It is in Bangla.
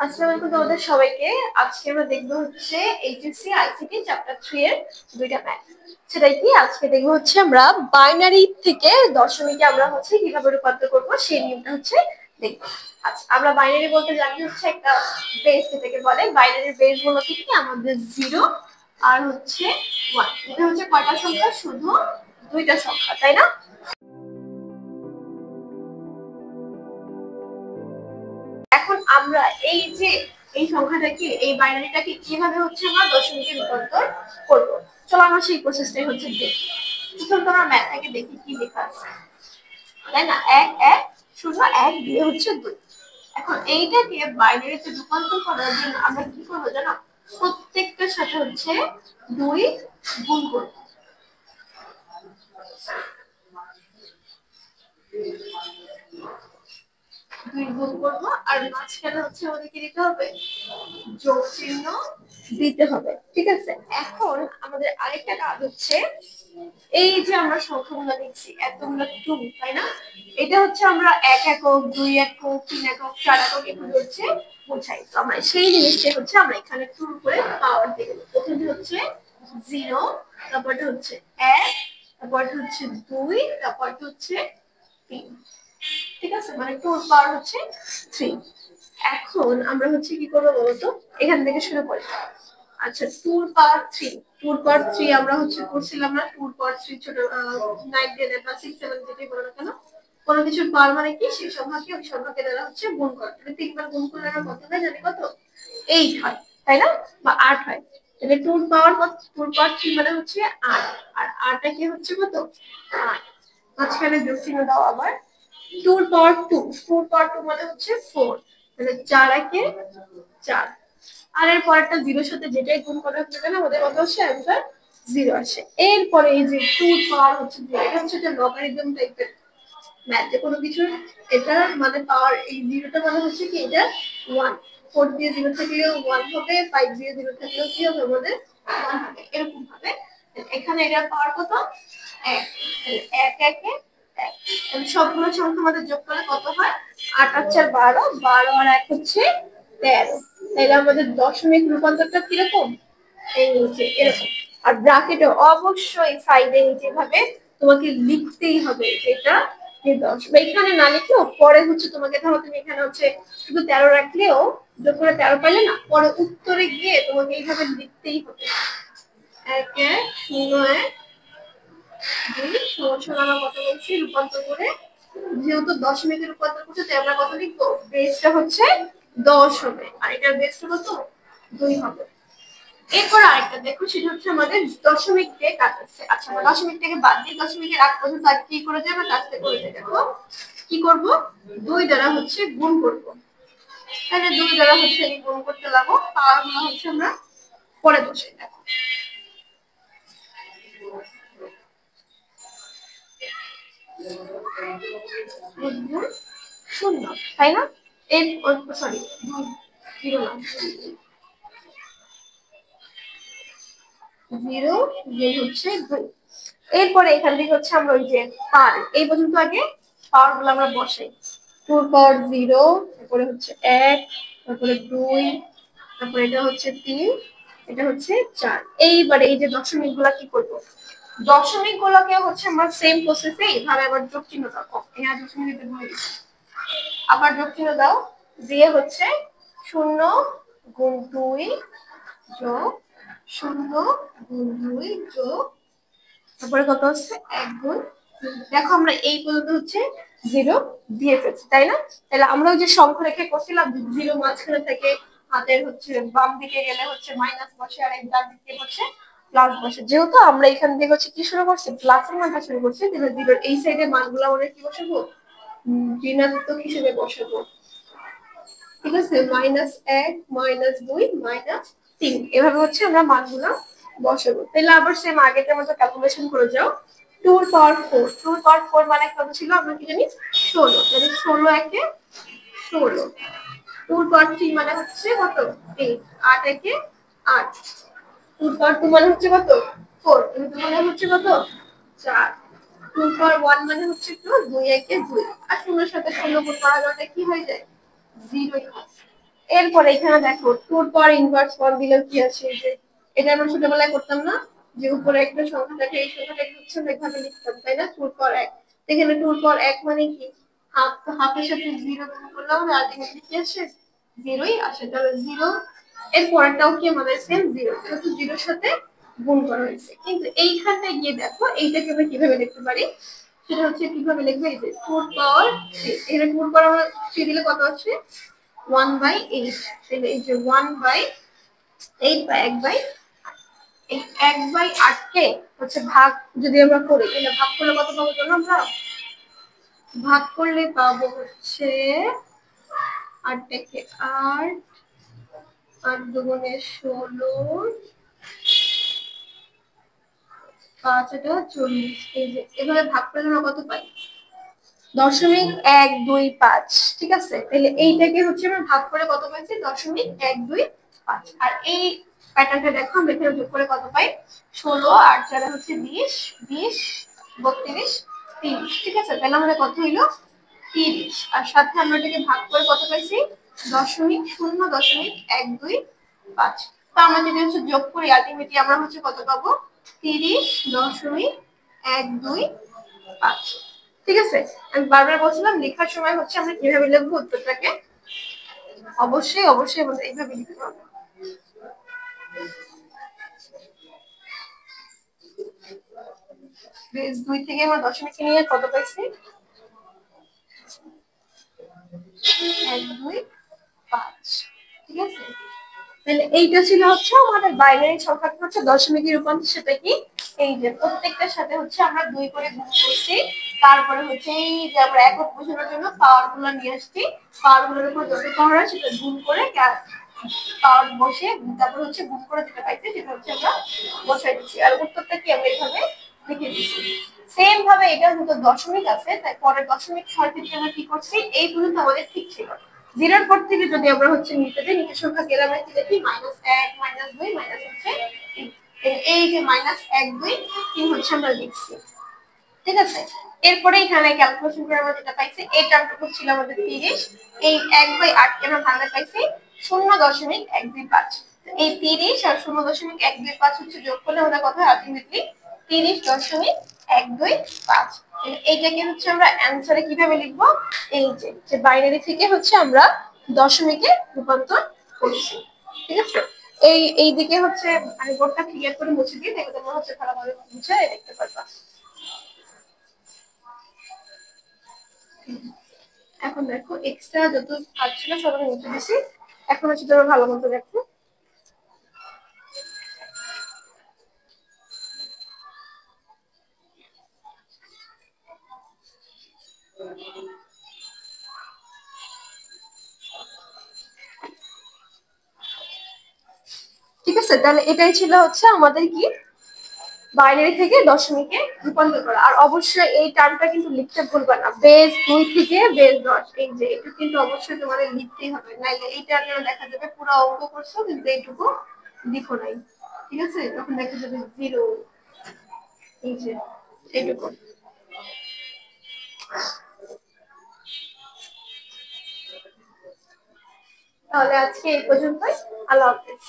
আসসালামু আলাইকুম তোমাদের সবাইকে। আজকে আমরা দেখবো হচ্ছে এইচএসসি আইসিটি চ্যাপ্টার 3 এর দুইটা ম্যাথ। সেটাই কি আজকে দেখবো হচ্ছে আমরা বাইনারি থেকে দশমিকে আমরা হচ্ছে কিভাবে রূপান্তর করব সেই নিয়মটা হচ্ছে দেখবো। আচ্ছা, আমরা বাইনারি বলতে জানি হচ্ছে একটা বেস, যেটাকে বলে বাইনারি বেস গুলো কি আমাদের 0 আর হচ্ছে 1। এটা হচ্ছে কয়টা সংখ্যা? শুধু দুইটা সংখ্যা, তাই না? এখন আমরা এই যে এই সংখ্যাটাকে, এই বাইনারিটাকে কিভাবে হচ্ছে আমরা দশমিকে রূপান্তর করব, চলো আমরা সেই প্রসেসটাই হচ্ছে দেখি। প্রথম আমরা ম্যাথটাকে দেখি কি লেখা আছে, তাই না? 1 1 0 1 দিয়ে হচ্ছে 2। এখন এইটাকে বাইনারিতে রূপান্তর করার জন্য আমরা কি করব জানো? প্রত্যেকটার সাথে হচ্ছে 2 গুণ করব। দুই গুণ করবো আর মাঝখানে হচ্ছে আমাদেরকে দিতে হবে যোগ চিহ্ন দিতে হবে, ঠিক আছে? এখন আমাদের আরেকটা কাজ হচ্ছে, এই যে আমরা সংখ্যাগুলো দেখছি এতগুলো টু, তাই না? এটা হচ্ছে আমরা 1 একক 2 একক 3 একক 4 একক এগুলো হচ্ছে বোঝাই। তো আমরা সেই জিনিসটা হচ্ছে আমরা এখানে টু করে পাওয়ার দিয়ে দেবো। প্রথমে হচ্ছে 0, তারপরটা হচ্ছে 1, তারপরটা হচ্ছে 2, তারপরটা হচ্ছে 3। ঠিক আছে, মানে টুর পাওয়ার হচ্ছে 3। এখন আমরা হচ্ছে কি করবো বলতো, এখান থেকে শুরু করি। আচ্ছা, টুর পাওয়ার 3, টুর পাওয়ার 3 আমরা হচ্ছে করছিলাম না? টুর পাওয়ার 3 ছোট 9 10 বা 6 7 যেটাই বলো না কেন, কোনো কিছুর পাওয়ার মানে কি সেই সংখ্যাকে ওই সংখ্যাকে দ্বারা হচ্ছে গুণ করা। তাহলে 3 বার গুণ করলে আমরা কত হয় জানি? কত? 8 হয়, তাই না? বা 8 হয়। তাহলে টুর পাওয়ার কত? টুর পাওয়ার 3 মানে হচ্ছে 8, আর 8 কি হচ্ছে কত? 8। মাঝখানে যোগ চিহ্ন দাও আবার। 2 এর পাওয়ার 2, 2 এর পাওয়ার 2 মানে হচ্ছে 4। তাহলে 4 একে 4। আর এর পরেরটা 0 এর সাথে যেটাই গুণ করা হবে না ওদের কত আসে? অ্যানসার 0 আসে। এরপরে এই যে 2 এর পাওয়ার হচ্ছে 0, এটা হচ্ছে একটা লগারিদম টাইপের ম্যাথ। যে কোনো কিছু এটা মানে পাওয়ার, এই 0টা মানে হচ্ছে কি এটা 1। 4 দিয়ে 0 থাকলেও 1 হবে, 5 দিয়ে 0 থাকলেও কি হবে আমাদের? 1 হবে। এরকম ভাবে এখানে এটার পাওয়ার কত? 1। 1 একে 1। সবগুলো সংখ্যা আমাদের যোগ করলে কত হয়? 8 আর 4 12, 12 আর 1 হচ্ছে 13। তাহলে আমাদের দশমিক রূপান্তরটা কিরকম? এই নিচে এরকম। আর ব্র্যাকেটে অবশ্যই সাইডে যেভাবে তোমাকে লিখতেই হবে যেটা দশমিক। এখানে না লিখলেও পরে হচ্ছে তোমাকে, ধরো তুমি এখানে হচ্ছে শুধু 13 রাখলেও যোগ করে 13 পাইলে না, পরে উত্তরে গিয়ে তোমাকে এইভাবে লিখতেই হবে। 1 1 0 1 2 সমান আমরা কত বলছি রূপান্তর করে? যেহেতু দশমিকে রূপান্তর করতে তাই আমরা কত লিখবো? বেসটা হচ্ছে 10 হবে আর এটার বেসটা কত? 2 হবে। এরপর আরেকটা দেখো, সেটা হচ্ছে আমাদের দশমিক দিয়ে কাটাচ্ছে। আচ্ছা, আমরা দশমিক থেকে বাদ দিয়ে দশমিকের আগ পর্যন্ত আর কি করে যাবে? কাজটা করে যাই। দেখো কি করব, 2 দ্বারা হচ্ছে গুণ করব। তাহলে 2 দ্বারা হচ্ছে এই গুণ করতে লাগো, পাওয়ার গুলো হচ্ছে আমরা পরে বসে। দেখো শূন্য, তাই না? এর সরি 0 না, 0 হচ্ছে 2। এরপরে এখান থেকে হচ্ছে আমরা ওই যে পার এই পর্যন্ত আগে পাওয়ার গুলো আমরা বসাই। 2 পাওয়ার 0, তারপরে হচ্ছে 1, তারপরে 2, তারপরে এটা হচ্ছে 3, এটা হচ্ছে 4। এইবারে এই যে দশমিক গুলা কি করব? দশমিক গুলোকে হচ্ছে আমরা সেম প্রসেসে এইভাবে আবার যোগ চিহ্ন দাও। এখানে যোগ চিহ্ন দিতে ভুলে গেছি। আবার যোগ চিহ্ন দাও, দিয়ে হচ্ছে 0 গুণ 2 যোগ 0 গুণ 2 যোগ, তারপরে কত হচ্ছে 1 গুণ। দেখো আমরা এই পর্যন্ত হচ্ছে 0 দিয়ে ফেলছি, তাই না? তাহলে আমরা ওই যে সংখ্যা রেখে করছিলাম 0 মাঝখানে থেকে হাতের হচ্ছে বাম দিকে গেলে হচ্ছে মাইনাস বসে আর এই ডান দিকে হচ্ছে প্লাস বসে। যেহেতু আমরা এখান থেকে হচ্ছে কি শুরু করছি? প্লাসের মানটা শুরু করছি, তাহলে 0 এই সাইডে মানগুলো আমরা কি বসাবো? ঋণাত্মক হিসেবে বসাবো। ঠিক আছে, -1 -2 -3 এভাবে হচ্ছে আমরা মানগুলো বসাবো। তাহলে আবার সেম আগেটার মতো ক্যালকুলেশন করে যাও। 2 এর পাওয়ার 4, 2 এর পাওয়ার 4 মানে কত ছিল? আমরা কি জানি? 16। তাহলে 16 একে 16। 2 এর পাওয়ার 3 মানে হচ্ছে কত? 8। 8 একে 8। 2 এর পাওয়ার 2 মানে হচ্ছে কত? 4। 2 মানে হচ্ছে কত? 4। 2 এর পাওয়ার 1 মানে হচ্ছে তো 2 একে 2। আর শূন্যের সাথে শূন্য গুণ করা গেলে কি হয়ে যায়? 0 ই হয়। এরপরে এখানে দেখো 2 পর ইনভার্স 1 দিলে কি আসে, যে এটা আমরা ছোটবেলায় করতাম না, যে উপরে একটা সংখ্যা থাকে, এই সংখ্যাটাকে হচ্ছে আমরা এভাবে লিখতাম, তাই না? 2 পর 1। এখানে 2 পর 1 মানে কি, হাফ, তো হাফের সাথে 0 গুণ করলে আমাদের আলটিমেটলি কি আসে, 0ই আসে। তাহলে 0 এর পরেরটাও কি আমাদের সেম 0, যেহেতু 0 এর সাথে গুণ করা হয়েছে। কিন্তু এইখানটায় গিয়ে দেখো এইটাকে আমরা কিভাবে লিখতে পারি, সেটা হচ্ছে কিভাবে লিখবে, এই যে 4 পাওয়ার 3, এখানে 4 পাওয়ার 3 দিলে কত আসে, 1/8। তাহলে এই যে 1/8 বা 1/8 কে হচ্ছে ভাগ যদি আমরা করি, তাহলে ভাগ করলে কত পাবো জানো আমরা? ভাগ করলে পাবো হচ্ছে 8 থেকে 8, 8 দুগুণে 16, 5 এটা 40। এই যে এভাবে ভাগ করলে আমরা কত পাই, 0.125। ঠিক আছে, তাহলে এইটাকে হচ্ছে আমরা ভাগ করে কত পাইছি, 0.125। আর এই প্যাটার্নটা দেখো আমরা এখানে যোগ করে কত পাই, 16 আর 4 হচ্ছে 20, 20 32 30। ঠিক আছে, তাহলে আমাদের কত হইলো 30, আর সাথে আমরা এটাকে ভাগ করে কত পাইছি, 0.125। তো আমরা যদি হচ্ছে যোগ করি আলটিমেটলি আমরা হচ্ছে কত পাবো, 30.125। ঠিক আছে, আমি বারবার বলছিলাম লেখার সময় হচ্ছে আমরা কিভাবে লিখবো উত্তরটাকে, অবশ্যই অবশ্যই আমাদের এইভাবে লিখতে হবে। বেস 2 থেকে আমরা দশমিক নিয়ে কত পাইছি, 125। ঠিক আছে, তাহলে এইটা ছিল হচ্ছে আমাদের বাইনারি সংখ্যাটা হচ্ছে দশমিকে রূপান্তর। সেটা কি, এই যে প্রত্যেকটার সাথে হচ্ছে আমরা 2 করে গুণ করছি, তারপরে হচ্ছে এই যে আমরা একক বোঝানোর জন্য পাওয়ার গুলো নিয়ে আসছি, পাওয়ার গুলোর উপর যত পাওয়ার হয় সেটা গুণ করে পাওয়ার বসে, তারপর হচ্ছে গুণ করে যেটা পাইছি সেটা হচ্ছে আমরা বসাই দিচ্ছি, আর উত্তরটা কি আমরা এইভাবে লিখে দিচ্ছি। সেম ভাবে এটা যেহেতু দশমিক আছে, তাই পরের দশমিক হওয়ার ক্ষেত্রে আমরা কি করছি, এই পর্যন্ত আমাদের ঠিক ছিল। 0 পর থেকে যদি আমরা হচ্ছে নিতে যাই, নিচের সংখ্যা গেলাম দেখি -1 -2 মাইনাস হচ্ছে এই যে -1 2 3 হচ্ছে আমরা লিখছি। ঠিক আছে, এরপরে এখানে ক্যালকুলেশন করে আমরা যেটা পাইছি, এই টার্মটুকু ছিল আমাদের 30, এই 1/8 কে আমরা ভাঙলে পাইছি 0.125। এই 30 আর 0.125 হচ্ছে যোগ করলে আমরা কত হয়, আলটিমেটলি 30.125। এইটাকে হচ্ছে আমরা অ্যানসারে কিভাবে লিখবো, এই যে বাইনারি থেকে হচ্ছে আমরা দশমিকে রূপান্তর করছি। ঠিক আছে, এই দিকে হচ্ছে আমি বোর্ডটা ক্লিয়ার করে মুছে দিয়ে দেখো তোমরা হচ্ছে ভালোভাবে বুঝে দেখতে পারবা। এখন দেখো এক্সট্রা যত কাজ ছিল সব আমি মুছে দিছি, এখন হচ্ছে তোমরা ভালো মতো দেখো। ঠিক আছে, তাহলে এটাই ছিল হচ্ছে আমাদের কি, বাইনারি থেকে দশমিকে রূপান্তর করা। আর অবশ্যই এই টার্মটা কিন্তু লিখতে ভুলবা না, বেস 2 থেকে বেস 10, এই যে এটা কিন্তু অবশ্যই তোমাদের লিখতেই হবে, নাইলে এই টার্মে দেখা যাবে পুরো অঙ্ক করছো কিন্তু এইটুকু লিখো নাই। ঠিক আছে, তখন দেখা যাবে 0, এই যে এইটুকু। তাহলে আজকে এই পর্যন্তই, আল্লাহ হাফেজ।